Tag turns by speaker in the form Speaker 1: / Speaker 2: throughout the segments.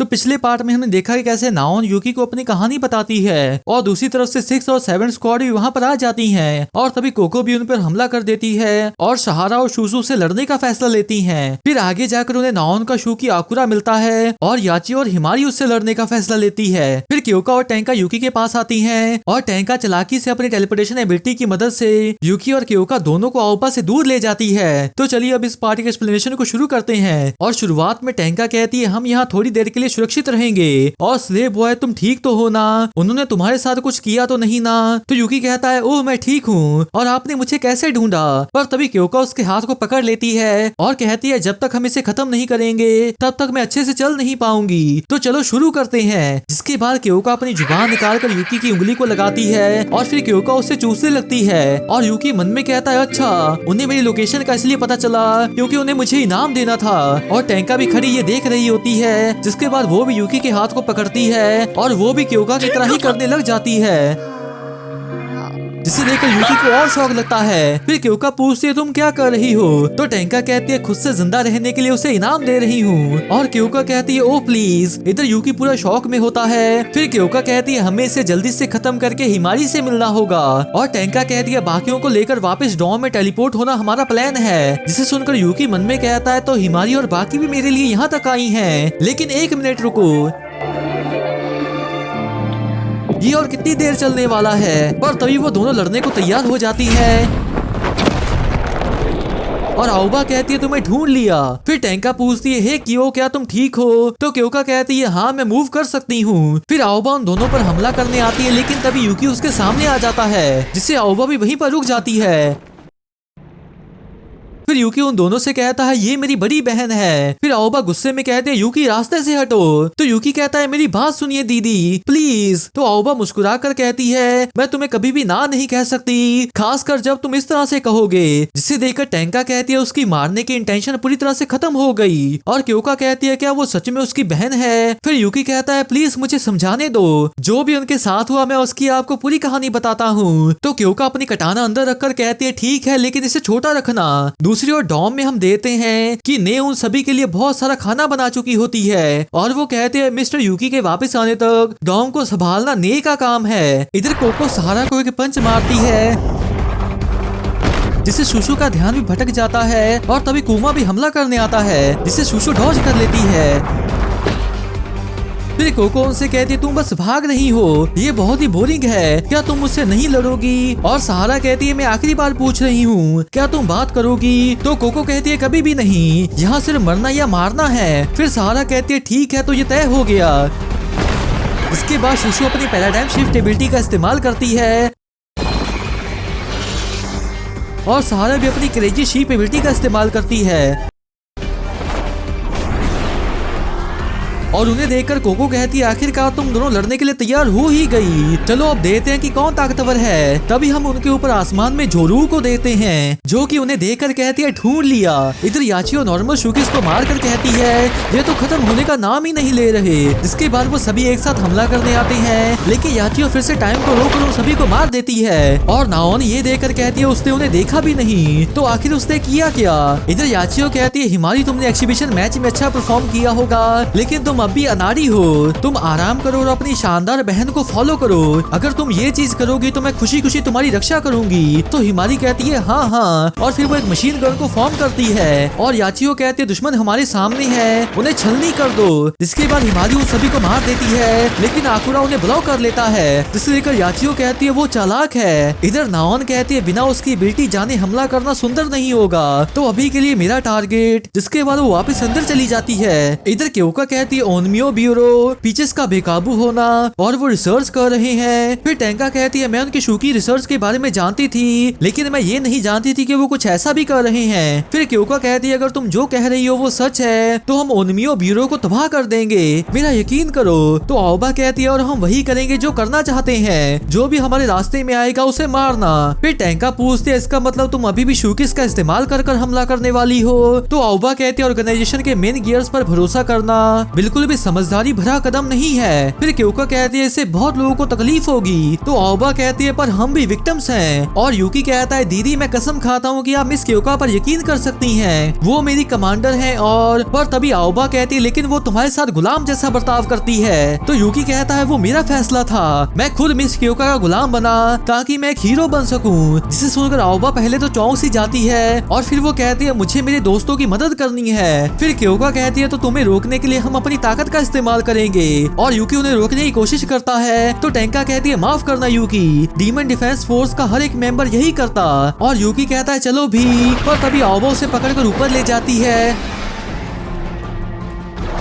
Speaker 1: तो पिछले पार्ट में हमने देखा कि कैसे नाओन यूकी को अपनी कहानी बताती है और दूसरी तरफ से 6 और 7 स्क्वाड भी वहाँ पर आ जाती हैं और तभी कोको भी उन पर हमला कर देती है और सहारा और शूसू से लड़ने का फैसला लेती हैं। फिर आगे जाकर उन्हें नाओन का शू की आकुरा मिलता है और याची और हिमारी उससे लड़ने का फैसला लेती है। फिर क्योका और टैंका यूकी के पास आती हैं और टैंका चालाकी से अपनी टेलीपोर्टेशन एबिलिटी की मदद से यूकी और क्योका दोनों को आउपा से दूर ले जाती है। तो चलिए अब इस पार्ट के एक्सप्लेनेशन को शुरू करते हैं। और शुरुआत में टैंका कहती है हम यहाँ थोड़ी देर के लिए सुरक्षित रहेंगे और स्लेव बॉय तुम ठीक तो हो ना, उन्होंने तुम्हारे साथ कुछ किया तो नहीं ना। तो यूकी कहता है ओह मैं ठीक हूँ और आपने मुझे कैसे ढूंढा। पर तभी क्योका उसके हाथ को पकड़ लेती है और कहती है जब तक हम इसे खत्म नहीं करेंगे तब तक मैं अच्छे से चल नहीं पाऊंगी। तो चलो शुरू करते हैं। जिसके बाद क्योका अपनी जुबान निकालकर यूकी की उंगली को लगाती है और फिर क्योका उससे चूसने लगती है और यूकी मन में कहता है अच्छा उन्हें मेरी लोकेशन का इसलिए पता चला क्योंकि उन्हें मुझे इनाम देना था। और टैंका भी खड़ी ये देख रही होती है। जिसके बाद वो भी यूकी के हाथ को पकड़ती है और वो भी क्योका की तरह ही करने लग जाती है, जिसे देखकर यूकी को और शौक लगता है। फिर क्योका पूछती है तुम क्या कर रही हो। तो टैंका कहती है खुद से जिंदा रहने के लिए उसे इनाम दे रही हूँ। और क्योका कहती है ओह प्लीज। इधर यूकी पूरा शौक में होता है। फिर क्योका कहती है हमें इसे जल्दी से खत्म करके हिमारी से मिलना होगा। और टैंका कहती है बाकियों को लेकर वापस डॉम में टेलीपोर्ट होना हमारा प्लान है। जिसे सुनकर यूकी मन में कहता है तो हिमारी और बाकी भी मेरे लिए यहाँ तक आई है, लेकिन 1 मिनट रुको, ये और कितनी देर चलने वाला है। पर तभी वो दोनों लड़ने को तैयार हो जाती है और आउबा कहती है तुम्हें ढूंढ लिया। फिर टैंका पूछती है हे क्यों क्या तुम ठीक हो। तो क्योका कहती है हाँ मैं मूव कर सकती हूँ। फिर आउबा उन दोनों पर हमला करने आती है, लेकिन तभी यूकी उसके सामने आ जाता है, जिससे आउबा भी वहीं पर रुक जाती है। फिर यूकी उन दोनों से कहता है ये मेरी बड़ी बहन है। फिर आउबा गुस्से में कहते हैं यूकी रास्ते से हटो। तो यूकी कहता है मेरी बात सुनिए दीदी प्लीज। तो आउबा मुस्कुरा कर कहती है मैं तुम्हें कभी भी ना नहीं कह सकती, खासकर जब तुम इस तरह से कहोगे। जिसे देखकर टैंका कहती है उसकी मारने की इंटेंशन पूरी तरह से खत्म हो गई। और क्योका कहती है क्या वो सच में उसकी बहन है। फिर यूकी कहता है प्लीज मुझे समझाने दो, जो भी उनके साथ हुआ मैं उसकी आपको पूरी कहानी बताता हूँ। तो क्योका अपनी कटाना अंदर रखकर कहती है ठीक है लेकिन इसे छोटा रखना। दूसरी ओर डॉम में हम देते हैं कि ने उन सभी के लिए बहुत सारा खाना बना चुकी होती है और वो कहते हैं मिस्टर यूकी के वापस आने तक डॉम को संभालना ने का काम है। इधर कोको सहारा को एक पंच मारती है, जिससे शुशु का ध्यान भी भटक जाता है और तभी कुमा भी हमला करने आता है, जिससे शुशु डॉज कर लेती है। फिर कोको उनसे कहती है तुम बस भाग रही हो, ये बहुत ही बोरिंग है, क्या तुम मुझसे नहीं लड़ोगी। और सहारा कहती है मैं आखिरी बार पूछ रही हूँ क्या तुम बात करोगी। तो कोको कहती है कभी भी नहीं, यहाँ सिर्फ मरना या मारना है। फिर सहारा कहती है ठीक है तो ये तय हो गया। इसके बाद शुशु अपनी पैराडाइम शिफ्ट एबिलिटी का इस्तेमाल करती है और सहारा भी अपनी क्रेजी शीप एबिलिटी का इस्तेमाल करती है। और उन्हें देखकर कोको कहती है आखिरकार तुम दोनों लड़ने के लिए तैयार हो ही गई, चलो अब देखते हैं कि कौन ताकतवर है। तभी हम उनके ऊपर आसमान में जोरू को देखते हैं, जो कि उन्हें देखकर कहती है ढूंढ लिया। इधर याचियो नॉर्मल शुकिस को मारकर कहती है ये तो खत्म होने का नाम ही नहीं ले रहे। जिसके बाद वो सभी एक साथ हमला करने आते हैं, लेकिन याचियो फिर से टाइम को रोककर उन सभी को मार देती है। और नाओन ये देखकर कहती है उसने उन्हें देखा भी नहीं, तो आखिर उसने किया क्या। इधर याचियो कहती है हिमारी तुमने एक्सिबिशन मैच में अच्छा परफॉर्म किया होगा, लेकिन तुम अब भी अनाड़ी हो, तुम आराम करो और अपनी शानदार बहन को फॉलो करो। अगर तुम ये चीज करोगी तो मैं खुशी खुशी तुम्हारी रक्षा करूंगी। तो हिमारी कहती है हाँ हाँ, और फिर वो एक मशीन गन को फॉर्म करती है। और याचियो कहती है दुश्मन हमारे सामने है, उन्हें छलनी कर दो। जिसके बाद हिमारी उन सभी को मार देती है, लेकिन आकुरा उन्हें ब्लॉक कर लेता है, जिसे लेकर याचियो कहती है वो चालाक है। इधर नाओन कहती है बिना उसकी एबिलिटी जाने हमला करना सुंदर नहीं होगा, तो अभी के लिए मेरा टारगेट। जिसके बाद वो वापस अंदर चली जाती है। इधर क्योका कहती है ओनमियो ब्यूरो पीचेस का बेकाबू होना और वो रिसर्च कर रहे हैं। फिर टैंका कहती है मैं उनकी शू की रिसर्च के बारे में जानती थी, लेकिन मैं ये नहीं जानती थी कि वो कुछ ऐसा भी कर रहे हैं। फिर क्योका कहती है अगर तुम जो कह रही हो वो सच है तो हम ओनमियो ब्यूरो को तबाह कर देंगे, मेरा यकीन करो। तो आउबा कहती है और हम वही करेंगे जो करना चाहते हैं, जो भी हमारे रास्ते में आएगा उसे मारना। फिर टैंका पूछती है इसका मतलब तुम अभी भी शूकिस का इस्तेमाल कर हमला करने वाली हो। तो आउबा कहती है ऑर्गेनाइजेशन के मेन गियर्स पर भरोसा करना बिल्कुल बिल्कुल भी समझदारी भरा कदम नहीं है। फिर क्योका कहती है इससे बहुत लोगों को तकलीफ होगी। तो आओबा कहती है पर हम भी विक्टिम्स हैं। और यूकी कहता है दीदी मैं कसम खाता हूँ कि आप मिस क्योका पर यकीन कर सकती हैं, वो मेरी कमांडर हैं। और पर तभी आओबा कहती है लेकिन वो तुम्हारे साथ गुलाम जैसा बर्ताव करती है। तो यूकी कहता है वो मेरा फैसला था, मैं खुद मिस क्योका का गुलाम बना ताकि मैं एक हीरो बन सकूं। जिसे सुनकर आओबा पहले तो चौंक सी जाती है और फिर वो कहती है मुझे मेरे दोस्तों की मदद करनी है। फिर क्योका कहती है तो तुम्हें रोकने के लिए हम अपनी ताकत का इस्तेमाल करेंगे। और यूकी उन्हें रोकने की कोशिश करता है। तो टेंका कहती है माफ करना यूकी, डीमन डिफेंस फोर्स का हर एक मेंबर यही करता। और यूकी कहता है चलो भी। पर तभी आओबा उसे पकड़कर ऊपर ले जाती है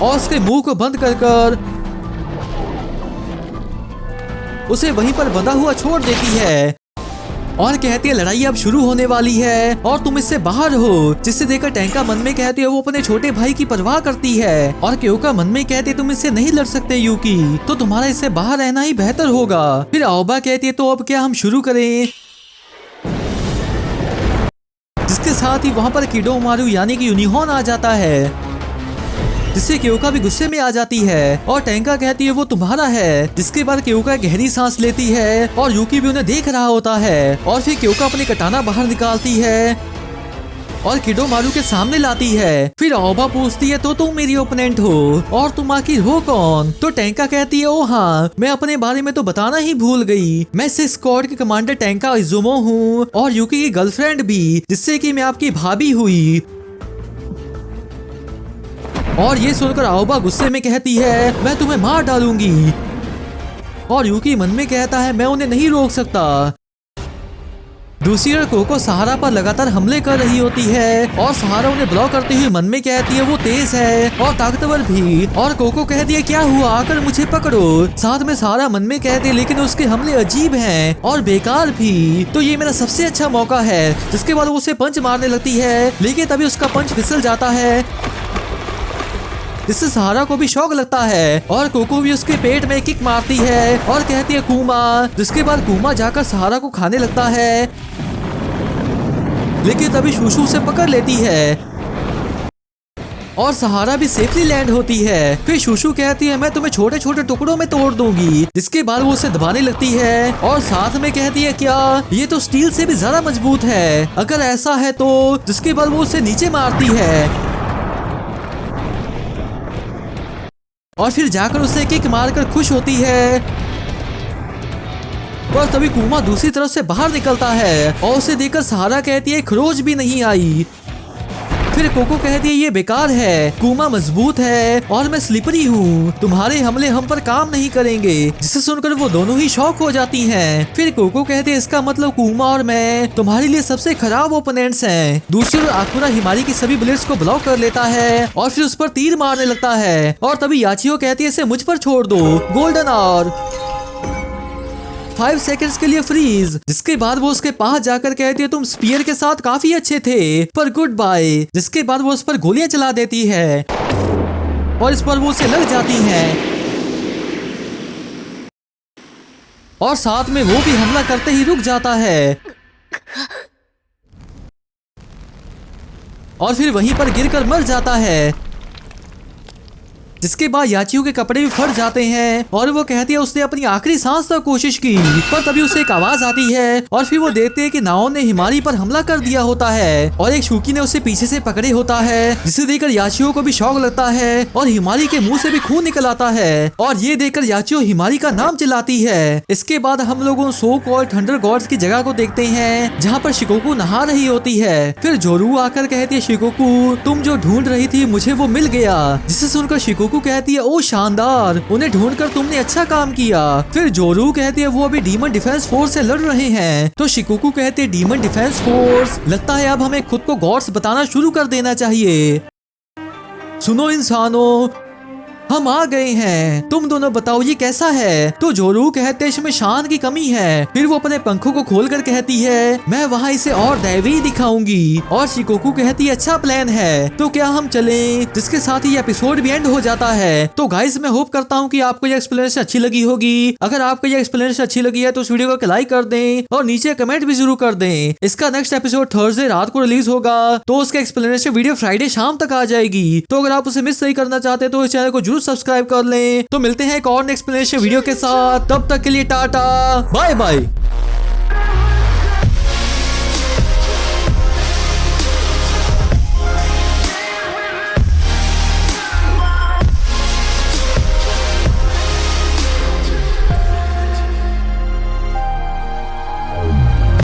Speaker 1: और उसके मुंह को बंद कर उसे वहीं पर बंधा हुआ छोड़ देती है और कहती है लड़ाई अब शुरू होने वाली है और तुम इससे बाहर हो। जिससे देखकर टेंका मन में कहती है वो अपने छोटे भाई की परवाह करती है। और क्योका मन में कहती है तुम इससे नहीं लड़ सकते यूकी, तो तुम्हारा इससे बाहर रहना ही बेहतर होगा। फिर आओबा कहती है तो अब क्या हम शुरू करें। जिसके साथ ही वहाँ पर किडोमारू यानी कि यूनिहॉर्न आ जाता है, जिससे क्योका भी गुस्से में आ जाती है। और टेंका कहती है वो तुम्हारा है। जिसके बाद क्योका गहरी सांस लेती है और यूकी भी उन्हें देख रहा होता है। और फिर क्योका अपनी कटाना बाहर निकालती है और किडोमारू के सामने लाती है। फिर आओबा पूछती है तो तुम मेरी ओपोनेंट हो और तुम आखिर हो कौन। तो टेंका कहती है ओ हाँ मैं अपने बारे में तो बताना ही भूल गई, मैं सिक्स स्क्वाड के कमांडर टेंका इजुमो हूँ और यूकी की गर्लफ्रेंड भी, जिससे कि मैं आपकी भाभी हुई। और ये सुनकर आओबा गुस्से में कहती है मैं तुम्हें मार डालूंगी। और यूकी मन में कहता है मैं उन्हें नहीं रोक सकता। दूसरी ओर कोको सहारा पर लगातार हमले कर रही होती है और सहारा उन्हें ब्लॉक करते हुए मन में कहती है वो तेज है और ताकतवर भी। और कोको कहती है क्या हुआ आकर मुझे पकड़ो। साथ में सहारा मन में कहती है लेकिन उसके हमले अजीब हैं और बेकार भी, तो ये मेरा सबसे अच्छा मौका है। जिसके बाद वो उसे पंच मारने लगती है लेकिन तभी उसका पंच फिसल जाता है, जिससे सहारा को भी शौक लगता है। और कोको भी उसके पेट में किक मारती है और कहती है कूमा। जिसके बाद कूमा जाकर सहारा को खाने लगता है लेकिन तभी शूशू उसे पकड़ लेती है और सहारा भी सेफली लैंड होती है। फिर शूशू कहती है मैं तुम्हें छोटे छोटे टुकड़ों में तोड़ दूंगी। जिसके बाद वो उसे दबाने लगती है और साथ में कहती है क्या ये तो स्टील से भी ज्यादा मजबूत है, अगर ऐसा है तो। जिसके बाद वो उसे नीचे मारती है और फिर जाकर उसे किक मारकर खुश होती है। पर तभी कूमा दूसरी तरफ से बाहर निकलता है और उसे देखकर सहारा कहती है खरोच भी नहीं आई। फिर कोको कहती है ये बेकार है, कूमा मजबूत है और मैं स्लिपरी हूँ, तुम्हारे हमले हम पर काम नहीं करेंगे। जिसे सुनकर वो दोनों ही शॉक हो जाती हैं। फिर कोको कहती है इसका मतलब कूमा और मैं तुम्हारे लिए सबसे खराब ओपोनेंट्स हैं। दूसरी ओर आकुरा हिमारी की सभी बुलेट्स को ब्लॉक कर लेता है और फिर उस पर तीर मारने लगता है। और तभी याचियो कहती है इसे मुझ पर छोड़ दो, गोल्डन आवर 5 सेकंड्स के लिए फ्रीज। जिसके बाद वो उसके पास जाकर कहती है तुम स्पीयर के साथ काफी अच्छे थे पर गुड बाय। जिसके बाद वो उस पर गोलियां चला देती है और इस पर वो उसे लग जाती हैं और साथ में वो भी हमला करते ही रुक जाता है और फिर वहीं पर गिरकर मर जाता है। जिसके बाद याचियो के कपड़े भी फट जाते हैं और वो कहती है उसने अपनी आखिरी सांस तक कोशिश की। पर तभी उसे एक आवाज आती है और फिर वो देखते हैं कि नाओ ने हिमारी पर हमला कर दिया होता है और एक शूकी ने उसे पीछे से पकड़े होता है। जिसे देखकर याचियो को भी शौक लगता है और हिमारी के मुंह से भी खून निकल आता है और ये देखकर याचियो हिमारी का नाम चिल्लाती है। इसके बाद हम लोगों सो कॉल्ड थंडर गॉड्स की जगह को देखते हैं जहाँ पर शिकोकू नहा रही होती है। फिर जोरू आकर कहती है शिकोकू तुम जो ढूंढ रही थी मुझे वो मिल गया। जिसे सुनकर शिकोकू कहती है ओ शानदार, उन्हें ढूंढकर तुमने अच्छा काम किया। फिर जोरू कहती है वो अभी डीमन डिफेंस फोर्स से लड़ रहे हैं। तो शिकोकू कहते हैं डीमन डिफेंस फोर्स, लगता है अब हमें खुद को गॉड्स बताना शुरू कर देना चाहिए। सुनो इंसानों हम आ गए हैं, तुम दोनों बताओ ये कैसा है। तो जोरू कहते हैं इसमें शान की कमी है। फिर वो अपने पंखों को खोलकर कहती है मैं वहाँ इसे और दैवी दिखाऊंगी। और शिकोकू कहती है अच्छा प्लान है, तो क्या हम चलें। जिसके साथ ही एपिसोड भी एंड हो जाता है। तो गाइस मैं होप करता हूँ कि आपको ये एक्सप्लेनेशन अच्छी लगी होगी। अगर आपको ये एक्सप्लेनेशन अच्छी लगी है तो इस वीडियो को लाइक कर दें और नीचे कमेंट भी जरूर कर दें। इसका नेक्स्ट एपिसोड थर्सडे रात को रिलीज होगा, तो उसका एक्सप्लेनेशन वीडियो फ्राइडे शाम तक आ जाएगी। तो अगर आप उसे मिस नहीं करना चाहते तो इस चैनल को जरूर जरूर सब्सक्राइब कर लें। तो मिलते हैं एक और नेक्स्ट एक्सप्लेनेशन वीडियो के साथ, तब तक के लिए टाटा बाय बाय।